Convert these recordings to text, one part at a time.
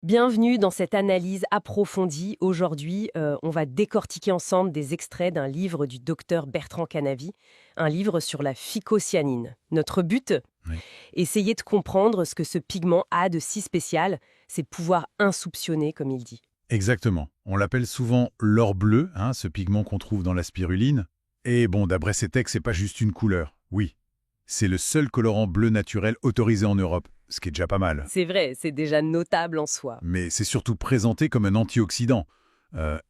Bienvenue dans cette analyse approfondie. Aujourd'hui, on va décortiquer ensemble des extraits d'un livre du docteur Bertrand Canavi, un livre sur la phycocyanine. Notre but, Oui. essayer de comprendre ce que ce pigment a de si spécial, ses pouvoirs insoupçonnés, comme il dit. Exactement. On l'appelle souvent l'or bleu, ce pigment qu'on trouve dans la spiruline. Et bon, d'après ces textes, c'est pas juste une couleur. Oui, c'est le seul colorant bleu naturel autorisé en Europe, ce qui est déjà pas mal. C'est vrai, c'est déjà notable en soi. Mais c'est surtout présenté comme un antioxydant,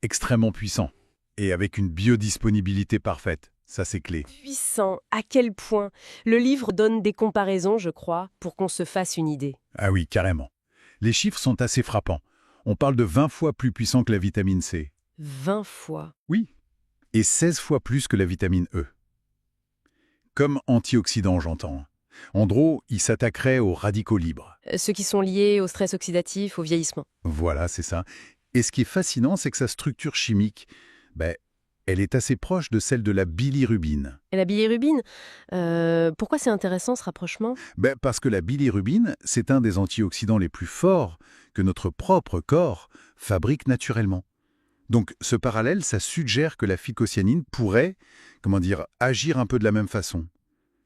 extrêmement puissant, et avec une biodisponibilité parfaite. Ça, c'est clé. Puissant, à quel point? Le livre donne des comparaisons, je crois, pour qu'on se fasse une idée. Ah oui, carrément. Les chiffres sont assez frappants. On parle de 20 fois plus puissant que la vitamine C. 20 fois. Oui. Et 16 fois plus que la vitamine E. Comme antioxydant, j'entends. En gros, il s'attaquerait aux radicaux libres. Ceux qui sont liés au stress oxydatif, au vieillissement. Voilà, c'est ça. Et ce qui est fascinant, c'est que sa structure chimique, elle est assez proche de celle de la bilirubine. Et la bilirubine, pourquoi c'est intéressant ce rapprochement? Parce que la bilirubine, c'est un des antioxydants les plus forts que notre propre corps fabrique naturellement. Donc ce parallèle, ça suggère que la phycocyanine pourrait, agir un peu de la même façon.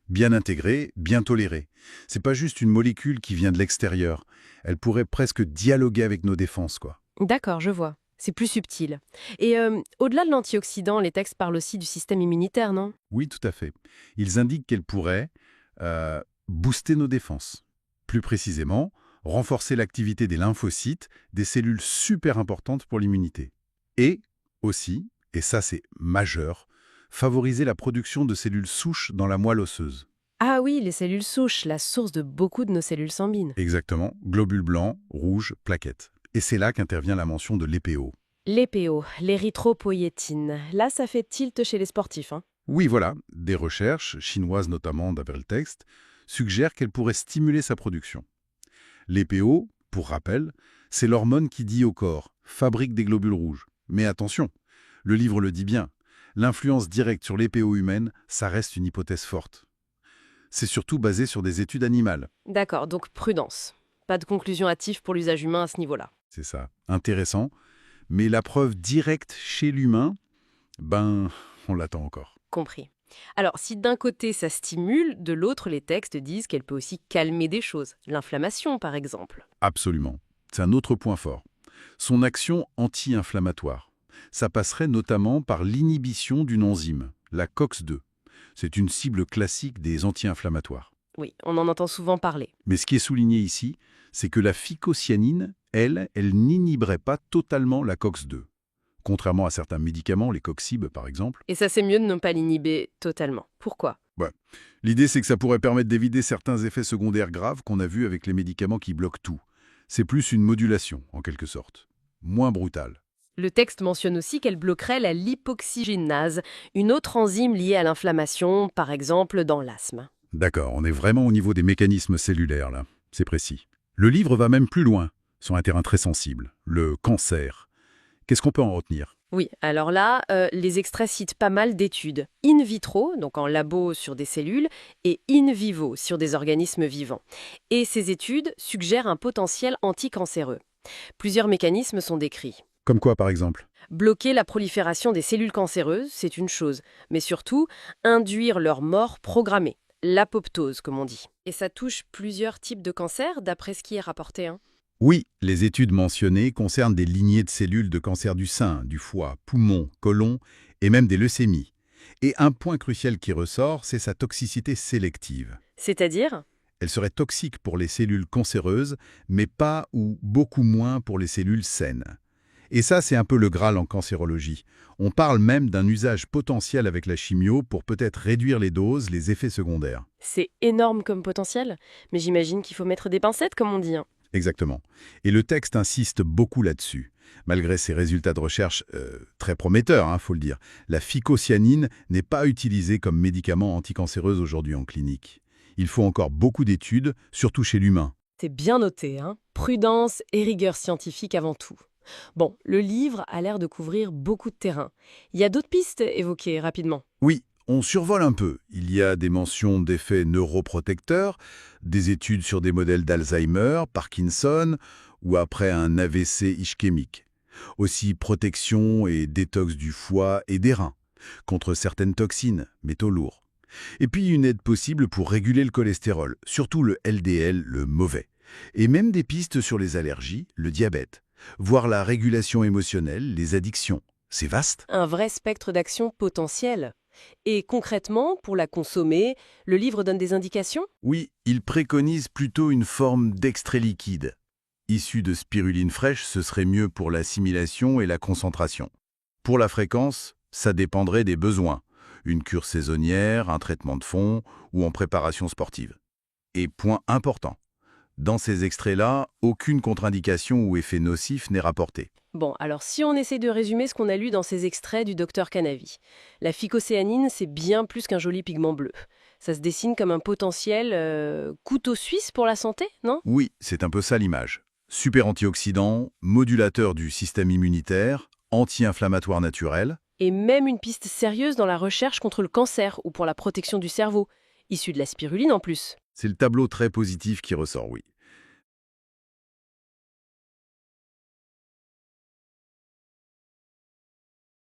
Bien intégrée, bien tolérée. C'est pas juste une molécule qui vient de l'extérieur. Elle pourrait presque dialoguer avec nos défenses, quoi. D'accord, je vois. C'est plus subtil. Et au-delà de l'antioxydant, les textes parlent aussi du système immunitaire, non? Oui, tout à fait. Ils indiquent qu'elle pourrait booster nos défenses. Plus précisément, renforcer l'activité des lymphocytes, des cellules super importantes pour l'immunité. Et aussi, et ça c'est majeur, favoriser la production de cellules souches dans la moelle osseuse. Ah oui, les cellules souches, la source de beaucoup de nos cellules sanguines. Exactement, globules blancs, rouges, plaquettes. Et c'est là qu'intervient la mention de l'EPO. L'EPO, l'érythropoïétine. Là, ça fait tilt chez les sportifs, hein. Oui, voilà, des recherches, chinoises notamment d'après le texte, suggèrent qu'elle pourrait stimuler sa production. L'EPO, pour rappel, c'est l'hormone qui dit au corps « fabrique des globules rouges ». Mais attention, le livre le dit bien, l'influence directe sur l'EPO humaine, ça reste une hypothèse forte. C'est surtout basé sur des études animales. D'accord, donc prudence. Pas de conclusion hâtive pour l'usage humain à ce niveau-là. C'est ça, intéressant. Mais la preuve directe chez l'humain, on l'attend encore. Compris. Alors, si d'un côté ça stimule, de l'autre les textes disent qu'elle peut aussi calmer des choses. L'inflammation, par exemple. Absolument. C'est un autre point fort. Son action anti-inflammatoire. Ça passerait notamment par l'inhibition d'une enzyme, la COX-2. C'est une cible classique des anti-inflammatoires. Oui, on en entend souvent parler. Mais ce qui est souligné ici, c'est que la phycocyanine, elle n'inhiberait pas totalement la COX-2. Contrairement à certains médicaments, les Coxib par exemple. Et ça, c'est mieux de ne pas l'inhiber totalement. Pourquoi? L'idée, c'est que ça pourrait permettre d'éviter certains effets secondaires graves qu'on a vus avec les médicaments qui bloquent tout. C'est plus une modulation, en quelque sorte. Moins brutale. Le texte mentionne aussi qu'elle bloquerait la lipoxygénase, une autre enzyme liée à l'inflammation, par exemple dans l'asthme. D'accord, on est vraiment au niveau des mécanismes cellulaires, là. C'est précis. Le livre va même plus loin, sur un terrain très sensible, le cancer. Qu'est-ce qu'on peut en retenir? Oui, alors là, les extraits citent pas mal d'études. In vitro, donc en labo sur des cellules, et in vivo, sur des organismes vivants. Et ces études suggèrent un potentiel anticancéreux. Plusieurs mécanismes sont décrits. Comme quoi, par exemple? Bloquer la prolifération des cellules cancéreuses, c'est une chose, mais surtout, induire leur mort programmée. L'apoptose, comme on dit. Et ça touche plusieurs types de cancers, d'après ce qui est rapporté, hein. Oui, les études mentionnées concernent des lignées de cellules de cancer du sein, du foie, poumon, côlon et même des leucémies. Et un point crucial qui ressort, c'est sa toxicité sélective. C'est-à-dire? Elle serait toxique pour les cellules cancéreuses, mais pas ou beaucoup moins pour les cellules saines. Et ça, c'est un peu le Graal en cancérologie. On parle même d'un usage potentiel avec la chimio pour peut-être réduire les doses, les effets secondaires. C'est énorme comme potentiel, mais j'imagine qu'il faut mettre des pincettes, comme on dit, hein. Exactement. Et le texte insiste beaucoup là-dessus. Malgré ses résultats de recherche très prometteurs, faut le dire, la phycocyanine n'est pas utilisée comme médicament anticancéreuse aujourd'hui en clinique. Il faut encore beaucoup d'études, surtout chez l'humain. C'est bien noté, hein. Prudence et rigueur scientifique avant tout. Bon, le livre a l'air de couvrir beaucoup de terrain. Il y a d'autres pistes évoquées rapidement. Oui, on survole un peu. Il y a des mentions d'effets neuroprotecteurs, des études sur des modèles d'Alzheimer, Parkinson ou après un AVC ischémique. Aussi protection et détox du foie et des reins, contre certaines toxines, métaux lourds. Et puis une aide possible pour réguler le cholestérol, surtout le LDL, le mauvais. Et même des pistes sur les allergies, le diabète, voire la régulation émotionnelle, les addictions. C'est vaste. Un vrai spectre d'action potentiel. Et concrètement, pour la consommer, le livre donne des indications? Oui, il préconise plutôt une forme d'extrait liquide. Issu de spiruline fraîche, ce serait mieux pour l'assimilation et la concentration. Pour la fréquence, ça dépendrait des besoins. Une cure saisonnière, un traitement de fond ou en préparation sportive. Et point important, dans ces extraits-là, aucune contre-indication ou effet nocif n'est rapporté. Bon, alors si on essaie de résumer ce qu'on a lu dans ces extraits du docteur Canavi, la phycocéanine, c'est bien plus qu'un joli pigment bleu. Ça se dessine comme un potentiel couteau suisse pour la santé, non? Oui, c'est un peu ça l'image. Super antioxydant, modulateur du système immunitaire, anti-inflammatoire naturel. Et même une piste sérieuse dans la recherche contre le cancer ou pour la protection du cerveau, issue de la spiruline en plus. C'est le tableau très positif qui ressort, oui.